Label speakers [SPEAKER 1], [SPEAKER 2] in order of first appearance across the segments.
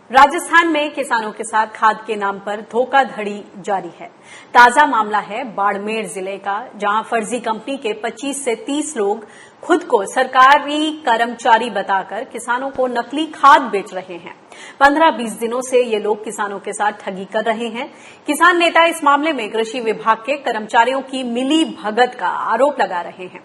[SPEAKER 1] राजस्थान में किसानों के साथ खाद के नाम पर धोखाधड़ी जारी है। ताजा मामला है बाड़मेर जिले का, जहां फर्जी कंपनी के 25 से 30 लोग खुद को सरकारी कर्मचारी बताकर किसानों को नकली खाद बेच रहे हैं। 15-20 दिनों से ये लोग किसानों के साथ ठगी कर रहे हैं। किसान नेता इस मामले में कृषि विभाग के कर्मचारियों की मिली भगत का आरोप लगा रहे हैं।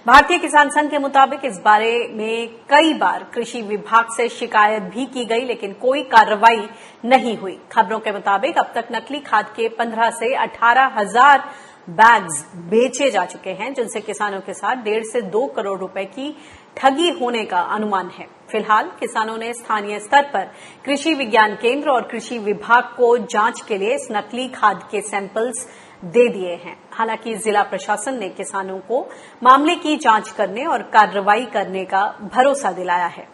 [SPEAKER 1] भारतीय किसान संघ के मुताबिक इस बारे में कई बार कृषि विभाग से शिकायत भी की गई, लेकिन कोई कार्रवाई नहीं हुई। खबरों के मुताबिक अब तक नकली खाद के 15 से 18 हजार बैग्स बेचे जा चुके हैं, जिनसे किसानों के साथ 1.5 से 2 करोड़ रुपए की ठगी होने का अनुमान है। फिलहाल किसानों ने स्थानीय स्तर पर कृषि विज्ञान केंद्र और कृषि विभाग को जांच के लिए इस नकली खाद के सैंपल्स दे दिए हैं। हालांकि जिला प्रशासन ने किसानों को मामले की जांच करने और कार्रवाई करने का भरोसा दिलाया है।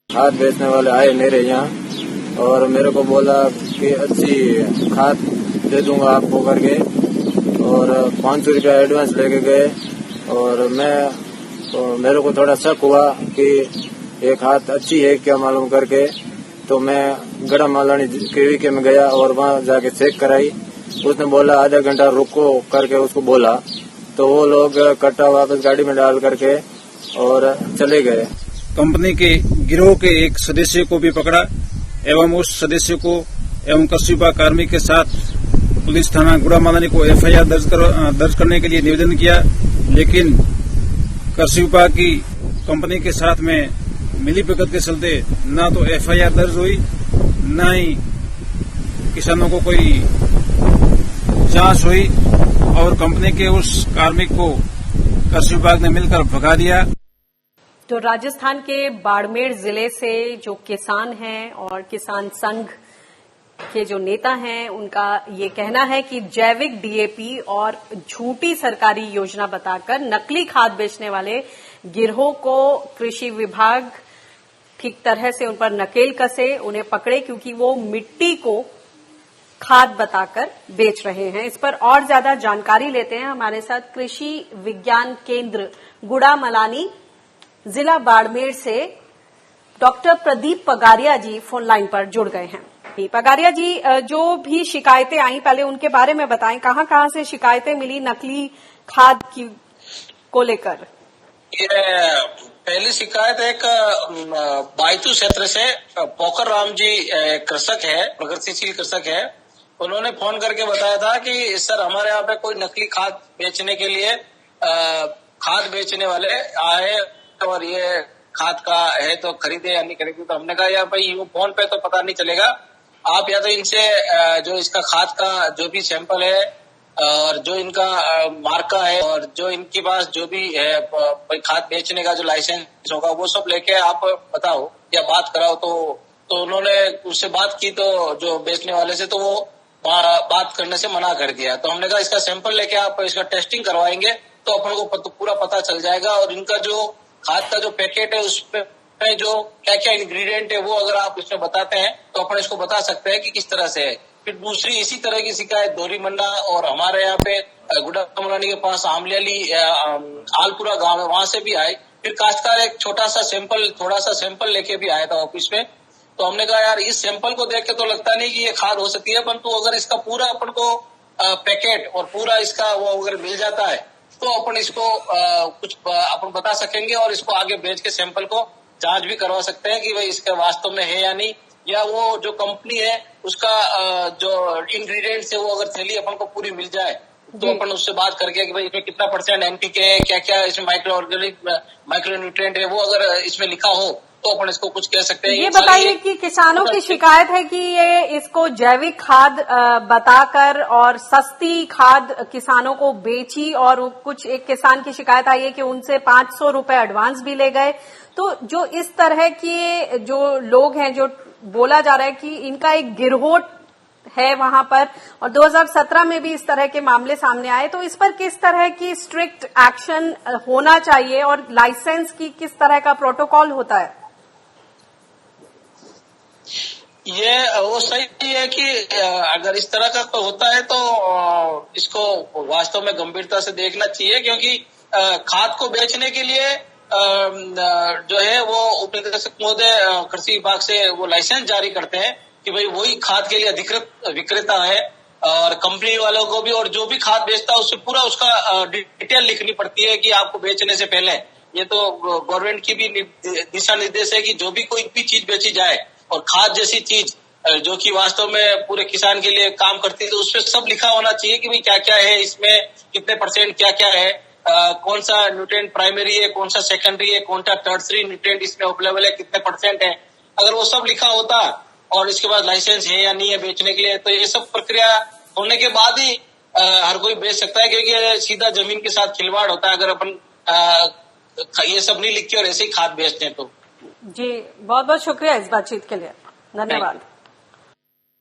[SPEAKER 2] खाद बेचने वाले आए मेरे यहाँ और मेरे को बोला कि अच्छी खाद दे दूंगा आपको करके, और 500 रुपया एडवांस लेके गए। और मेरे को थोड़ा शक हुआ कि ये खाद अच्छी है क्या मालूम करके, तो मैं गड़ा मालानी केवीके में गया और वहाँ जाके चेक कराई। उसने बोला आधा घंटा रुको करके उसको बोला, तो वो लोग कट्टा वापस गाड़ी में डाल करके और चले गए।
[SPEAKER 3] कंपनी के गिरोह के एक सदस्य को भी पकड़ा एवं उस सदस्य को एवं कृषि विभाग कार्मिक के साथ पुलिस थाना गुड़ा मालानी को एफआईआर दर्ज करने के लिए निवेदन किया, लेकिन कृषि विभाग की कंपनी के साथ में मिलीभगत के चलते न तो एफआईआर दर्ज हुई, न ही किसानों को कोई जांच हुई और कंपनी के उस कार्मिक को कृषि विभाग ने मिलकर भगा दिया।
[SPEAKER 1] तो राजस्थान के बाड़मेर जिले से जो किसान हैं और किसान संघ के जो नेता हैं, उनका ये कहना है कि जैविक डीएपी और झूठी सरकारी योजना बताकर नकली खाद बेचने वाले गिरोह को कृषि विभाग ठीक तरह से उन पर नकेल कसे, उन्हें पकड़े, क्योंकि वो मिट्टी को खाद बताकर बेच रहे हैं। इस पर और ज्यादा जानकारी लेते हैं। हमारे साथ कृषि विज्ञान केंद्र गुड़ा मलानी जिला बाड़मेर से डॉक्टर प्रदीप पगारिया जी फोन लाइन पर जुड़ गए हैं। पगारिया जी, जो भी शिकायतें आई पहले उनके बारे में बताएं, कहां से शिकायतें मिली नकली खाद की को लेकर?
[SPEAKER 4] ये पहली शिकायत एक बायतू क्षेत्र से पोखर राम जी कृषक है, प्रगतिशील कृषक है। उन्होंने फोन करके बताया था कि सर हमारे यहाँ पे कोई नकली खाद बेचने के लिए खाद बेचने वाले आए और ये खाद का है तो खरीदे या नहीं खरीदे। तो हमने कहा यार भाई वो फोन पे तो पता नहीं चलेगा, आप या तो इनसे जो इसका खाद का जो भी सैंपल है और जो इनका मार्का है और जो इनके पास जो भी है खाद बेचने का जो लाइसेंस होगा वो सब लेके आप बताओ या बात कराओ। तो उन्होंने उससे बात की, तो जो बेचने वाले से, तो वो बात करने से मना कर दिया। तो हमने कहा इसका सैंपल लेके आप इसका टेस्टिंग करवाएंगे तो अपन को पूरा पता चल जाएगा, और इनका जो खाद का जो पैकेट है उसमें जो क्या क्या इंग्रेडिएंट है वो अगर आप इसमें बताते हैं तो अपन इसको बता सकते हैं कि किस तरह से है। फिर दूसरी इसी तरह की शिकायत दोरी मन्ना और हमारे यहाँ पे गुड़ा मलानी के पास आमलियाली आलपुरा गांव है, वहां से भी आए। फिर काश्तकार एक थोड़ा सा सैंपल लेके भी आया था ऑफिस में। तो हमने कहा यार इस सैंपल को देख के तो लगता नहीं कि ये खाद हो सकती है, परंतु अगर इसका पूरा अपन को पैकेट और पूरा इसका वो अगर मिल जाता है तो अपन इसको कुछ अपन बता सकेंगे और इसको आगे भेज के सैंपल को जांच भी करवा सकते हैं कि भाई इसका वास्तव में है या नहीं, या वो जो कंपनी है उसका जो इंग्रेडिएंट्स है वो अगर थैली अपन को पूरी मिल जाए तो अपन उससे बात करके कि भाई इसमें कितना % एनपीके है, क्या क्या इसमें माइक्रो ऑर्गेनिक माइक्रो न्यूट्रिएंट है, वो अगर इसमें लिखा हो तो अपन इसको कुछ कह सकते हैं।
[SPEAKER 1] ये बताइए कि किसानों की शिकायत है कि ये इसको जैविक खाद बताकर और सस्ती खाद किसानों को बेची, और कुछ एक किसान की शिकायत आई है कि उनसे 500 रुपए एडवांस भी ले गए। तो जो इस तरह के जो लोग हैं, जो बोला जा रहा है कि इनका एक गिरोह है वहां पर, और 2017 में भी इस तरह के मामले सामने आए, तो इस पर किस तरह की स्ट्रिक्ट एक्शन होना चाहिए और लाइसेंस की किस तरह का प्रोटोकॉल होता है?
[SPEAKER 4] ये वो सही है कि अगर इस तरह का कोई होता है तो इसको वास्तव में गंभीरता से देखना चाहिए, क्योंकि खाद को बेचने के लिए जो है वो उप निदेशक महोदय कृषि विभाग से वो लाइसेंस जारी करते हैं कि भाई वही खाद के लिए अधिकृत विक्रेता है, और कंपनी वालों को भी, और जो भी खाद बेचता है उससे पूरा उसका डिटेल लिखनी पड़ती है कि आपको बेचने से पहले। ये तो गवर्नमेंट की भी दिशा निर्देश है कि जो भी कोई भी चीज बेची जाए, और खाद जैसी चीज जो कि वास्तव में पूरे किसान के लिए काम करती है, तो उसपे सब लिखा होना चाहिए कि भाई क्या क्या है इसमें, कितने % क्या क्या है, कौन सा न्यूट्रिएंट प्राइमरी है, कौन सा सेकेंडरी है, कौन सा टर्सरी न्यूट्रिएंट इसमें अवेलेबल है, कितने % है। अगर वो सब लिखा होता और इसके बाद लाइसेंस है या नहीं है बेचने के लिए, तो ये सब प्रक्रिया होने के बाद ही हर कोई बेच सकता है, क्योंकि सीधा जमीन के साथ खिलवाड़ होता है अगर अपन ये सब नहीं लिख के और ऐसे ही खाद बेचते हैं तो।
[SPEAKER 1] जी, बहुत बहुत शुक्रिया इस बातचीत के लिए, धन्यवाद।